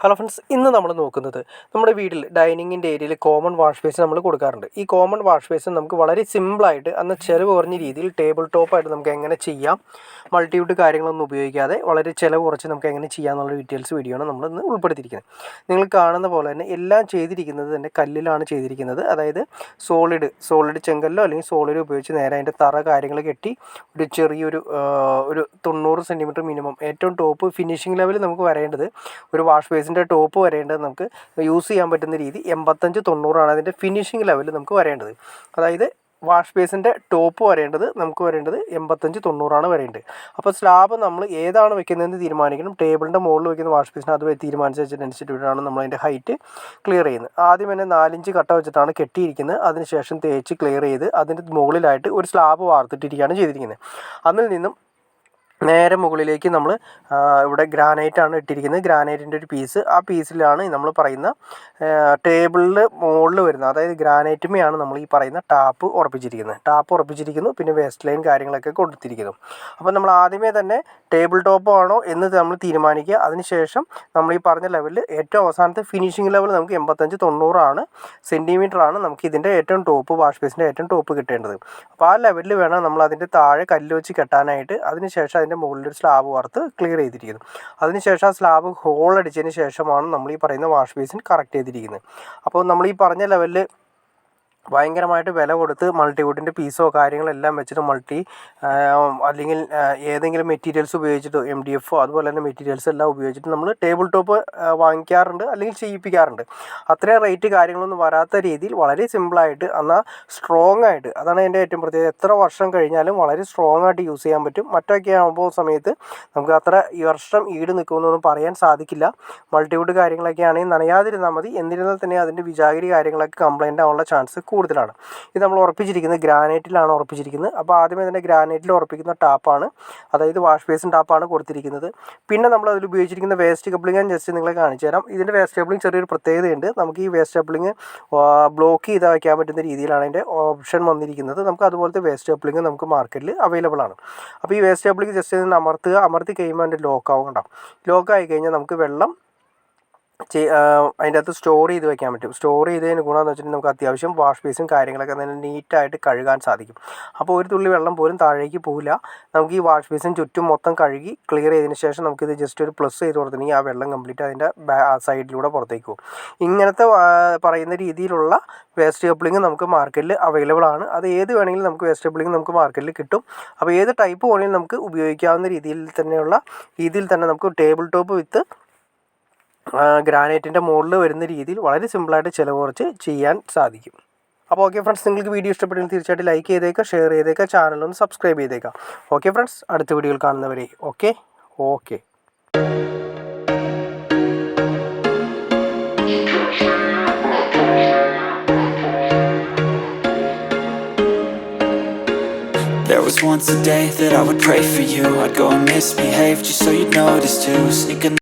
Hello friends, ഇന്ന് നമ്മൾ നോക്കുന്നത് നമ്മുടെ വീട്ടിൽ ഡൈനിങ്ങിൻ്റെ ഏരിയയിൽ കോമൺ വാഷ് ബേസിൻ നമ്മൾ കൊടുക്കാറുണ്ട്. ഈ കോമൺ വാഷ് ബേസിൻ നമുക്ക് വളരെ സിമ്പിളായിട്ട് ചിലവ് കുറഞ്ഞ രീതിയിൽ ടേബിൾ ടോപ്പായിട്ട് നമുക്ക് എങ്ങനെ ചെയ്യാം, മൾട്ടിവുഡ് കാര്യങ്ങളൊന്നും ഉപയോഗിക്കാതെ വളരെ ചിലവ് കുറച്ച് നമുക്ക് എങ്ങനെ ചെയ്യാമെന്നുള്ള ഡീറ്റെയിൽസ് വീഡിയോ ആണ് നമ്മൾ ഇന്ന് ഉൾപ്പെടുത്തിയിരിക്കുന്നത്. നിങ്ങൾ കാണുന്ന പോലെ തന്നെ എല്ലാം ചെയ്തിരിക്കുന്നത് തന്നെ കല്ലിലാണ് ചെയ്തിരിക്കുന്നത്. അതായത് സോളിഡ് ചെങ്കല്ലോ അല്ലെങ്കിൽ സോളിഡ് ഉപയോഗിച്ച് നേരെ അതിൻ്റെ തറ കാര്യങ്ങൾ കെട്ടി ഒരു ചെറിയൊരു 90 സെൻറ്റിമീറ്റർ മിനിമം ഏറ്റവും ടോപ്പ് ഫിനിഷിംഗ് ലെവൽ നമുക്ക് വരേണ്ടത് ഒരു വാഷ് ബേസിൻ്റെ ടോപ്പ് വരേണ്ടത് നമുക്ക് യൂസ് ചെയ്യാൻ പറ്റുന്ന രീതി 85-90 അതിൻ്റെ ഫിനിഷിംഗ് ലെവൽ നമുക്ക് വരേണ്ടത്. അതായത് വാഷ് ബേസിൻ്റെ ടോപ്പ് നമുക്ക് വരേണ്ടത് 85-90 വരേണ്ടത്. അപ്പോൾ സ്ലാബ് നമ്മൾ ഏതാണ് വെക്കുന്നതെന്ന് തീരുമാനിക്കണം. ടേബിളിൻ്റെ മുകളിൽ വെക്കുന്ന വാഷ് ബേസിന് അത് തീരുമാനിച്ചനുസരിച്ചിട്ടാണ് നമ്മളതിൻ്റെ ഹൈറ്റ് ക്ലിയർ ചെയ്യുന്നത്. ആദ്യം തന്നെ 4 ഇഞ്ച് കട്ട വെച്ചിട്ടാണ് കെട്ടിയിരിക്കുന്നത്. അതിനുശേഷം തേച്ച് ക്ലിയർ ചെയ്ത് അതിൻ്റെ മുകളിലായിട്ട് ഒരു സ്ലാബ് വാർത്തിട്ടിരിക്കുകയാണ് ചെയ്തിരിക്കുന്നത്. അതിൽ നിന്നും നേരെ മുകളിലേക്ക് നമ്മൾ ഇവിടെ ഗ്രാനൈറ്റാണ് ഇട്ടിരിക്കുന്നത്. ഗ്രാനൈറ്റിൻ്റെ ഒരു പീസ്, ആ പീസിലാണ് നമ്മൾ പറയുന്ന ടേബിളിൽ മുകളിൽ വരുന്നത്. അതായത് ഗ്രാനൈറ്റുമെയാണ് നമ്മൾ ഈ പറയുന്ന ടാപ്പ് ഉറപ്പിച്ചിരിക്കുന്നു. പിന്നെ വേസ്റ്റ് ലൈൻ കാര്യങ്ങളൊക്കെ കൊടുത്തിരിക്കുന്നു. അപ്പോൾ നമ്മൾ ആദ്യമേ തന്നെ ടേബിൾ ടോപ്പ് ആണോ എന്ന് നമ്മൾ തീരുമാനിക്കുക. അതിനുശേഷം നമ്മൾ ഈ പറഞ്ഞ ലെവലിൽ ഏറ്റവും അവസാനത്തെ ഫിനിഷിംഗ് ലെവൽ നമുക്ക് 85-90 സെൻറ്റിമീറ്ററാണ് നമുക്ക് ഇതിൻ്റെ ഏറ്റവും ടോപ്പ് വാഷ് ബേസിൻ്റെ ഏറ്റവും ടോപ്പ് കിട്ടേണ്ടത്. അപ്പോൾ ആ ലെവലിൽ വേണം നമ്മൾ അതിൻ്റെ താഴെ കല്ല് വെച്ച് കെട്ടാനായിട്ട്. അതിനുശേഷം അതിൻ്റെ മുകളിലൊരു സ്ലാബ് വാർത്ത് ക്ലിയർ ചെയ്തിരിക്കുന്നു. അതിനുശേഷം ആ സ്ലാബ് ഹോൾ അടിച്ചതിന് ശേഷമാണ് നമ്മൾ ഈ പറയുന്ന വാഷ് ബേസിൻ കറക്റ്റ് ചെയ്തിരിക്കുന്നത്. അപ്പോൾ നമ്മൾ ഈ പറഞ്ഞ ലെവലിൽ ഭയങ്കരമായിട്ട് വില കൊടുത്ത് മൾട്ടിവുഡിൻ്റെ പീസോ കാര്യങ്ങളെല്ലാം വെച്ചിട്ട് അല്ലെങ്കിൽ ഏതെങ്കിലും മെറ്റീരിയൽസ് ഉപയോഗിച്ചിട്ടോ MDF അതുപോലെ തന്നെ മെറ്റീരിയൽസ് എല്ലാം ഉപയോഗിച്ചിട്ട് നമ്മൾ ടേബിൾ ടോപ്പ് വാങ്ങിക്കാറുണ്ട് അല്ലെങ്കിൽ ചെയ്യിപ്പിക്കാറുണ്ട്. അത്രയും റേറ്റ് കാര്യങ്ങളൊന്നും വരാത്ത രീതിയിൽ വളരെ സിമ്പിളായിട്ട് എന്നാൽ സ്ട്രോങ് ആയിട്ട്, അതാണ് എൻ്റെ ഏറ്റവും പ്രത്യേകത. എത്ര വർഷം കഴിഞ്ഞാലും വളരെ സ്ട്രോങ് ആയിട്ട് യൂസ് ചെയ്യാൻ പറ്റും. മറ്റൊക്കെ ആകുമ്പോൾ സമയത്ത് നമുക്ക് അത്ര ഈ വർഷം ഈട് നിൽക്കുമെന്നൊന്നും പറയാൻ സാധിക്കില്ല. മൾട്ടിവുഡ് കാര്യങ്ങളൊക്കെ ആണെങ്കിൽ നനയാതിരുന്നാൽ മതി. എന്നിരുന്നാൽ തന്നെ അതിൻ്റെ വിജാഗിരി കാര്യങ്ങളൊക്കെ കംപ്ലൈൻ്റ് ആവാനുള്ള ചാൻസ് കൂടുതലാണ്. ഇത് നമ്മൾ ഉറപ്പിച്ചിരിക്കുന്നത് ഗ്രാനൈറ്റിലാണ് ഉറപ്പിച്ചിരിക്കുന്നത്. അപ്പോൾ ആദ്യമേ തന്നെ ഗ്രാനൈറ്റിൽ ഉറപ്പിക്കുന്ന ടാപ്പാണ്, അതായത് വാഷ് ബേസിൻ ടാപ്പാണ് കൊടുത്തിരിക്കുന്നത്. പിന്നെ നമ്മൾ അതിൽ ഉപയോഗിച്ചിരിക്കുന്ന വേസ്റ്റ് കപ്ലിംഗ് ഞാൻ ജസ്റ്റ് നിങ്ങളെ കാണിച്ചു തരാം. ഇതിൻ്റെ വേസ്റ്റ് കപ്ലിംഗ് ചെറിയൊരു പ്രത്യേകതയുണ്ട്. നമുക്ക് ഈ വേസ്റ്റ് കപ്ലിംഗ് ബ്ലോക്ക് ചെയ്ത് വയ്ക്കാൻ പറ്റുന്ന രീതിയിലാണ് അതിൻ്റെ ഓപ്ഷൻ വന്നിരിക്കുന്നത്. നമുക്ക് അതുപോലത്തെ വേസ്റ്റ് കപ്ലിംഗ് നമുക്ക് മാർക്കറ്റിൽ അവൈലബിൾ ആണ്. അപ്പോൾ ഈ വേസ്റ്റ് കപ്ലിംഗ് ജസ്റ്റ് ഒന്ന് അമർത്തി കഴിയുമ്പോൾ അതിൻ്റെ ലോക്കാവും. കേട്ടോ, ലോക്കായി കഴിഞ്ഞാൽ നമുക്ക് വെള്ളം അതിൻ്റെ അകത്ത് സ്റ്റോർ ചെയ്ത് വെക്കാൻ പറ്റും. സ്റ്റോർ ചെയ്തതിന് ഗുണമെന്ന് വെച്ചിട്ടുണ്ടെങ്കിൽ നമുക്ക് അത്യാവശ്യം വാഷ് ബേസും കാര്യങ്ങളൊക്കെ നല്ല നീറ്റായിട്ട് കഴുകാൻ സാധിക്കും. അപ്പോൾ ഒരു തുള്ളി വെള്ളം പോലും താഴേക്ക് പോവില്ല. നമുക്ക് ഈ വാഷ് ബേസിൻ ചുറ്റും മൊത്തം കഴുകി ക്ലിയർ ചെയ്തതിന് ശേഷം നമുക്കിത് ജസ്റ്റ് ഒരു പ്ലസ് ചെയ്ത് കൊടുത്തിട്ടുണ്ടെങ്കിൽ ആ വെള്ളം കംപ്ലീറ്റ് അതിൻ്റെ സൈഡിലൂടെ പുറത്തേക്ക് പോകും. ഇങ്ങനത്തെ പറയുന്ന രീതിയിലുള്ള വേസ്റ്റ് കപ്ലിംഗ് നമുക്ക് മാർക്കറ്റിൽ അവൈലബിൾ ആണ്. അത് ഏത് വേണമെങ്കിലും നമുക്ക് വേസ്റ്റ് കപ്ലിംഗ് നമുക്ക് മാർക്കറ്റിൽ കിട്ടും. അപ്പോൾ ഏത് ടൈപ്പ് വേണമെങ്കിലും നമുക്ക് ഉപയോഗിക്കാവുന്ന രീതിയിൽ തന്നെ നമുക്ക് ടേബിൾ ടോപ്പ് വിത്ത് ഗ്രാനൈറ്റിൻ്റെ മുകളിൽ വരുന്ന രീതിയിൽ വളരെ സിമ്പിളായിട്ട് ചിലവ് കുറച്ച് ചെയ്യാൻ സാധിക്കും. അപ്പോൾ ഓക്കെ ഫ്രണ്ട്സ്, നിങ്ങൾക്ക് വീഡിയോ ഇഷ്ടപ്പെട്ടെങ്കിൽ തീർച്ചയായിട്ടും ലൈക്ക് ചെയ്തേക്കുക, ഷെയർ ചെയ്തേക്കുക, ചാനലൊന്ന് സബ്സ്ക്രൈബ് ചെയ്തേക്കുക. ഓക്കെ ഫ്രണ്ട്സ്, അടുത്ത വീഡിയോയിൽ കാണുന്നവരെ okay. There was once a day that I would pray for you. I'd go and misbehave just so you'd notice too. Sneaking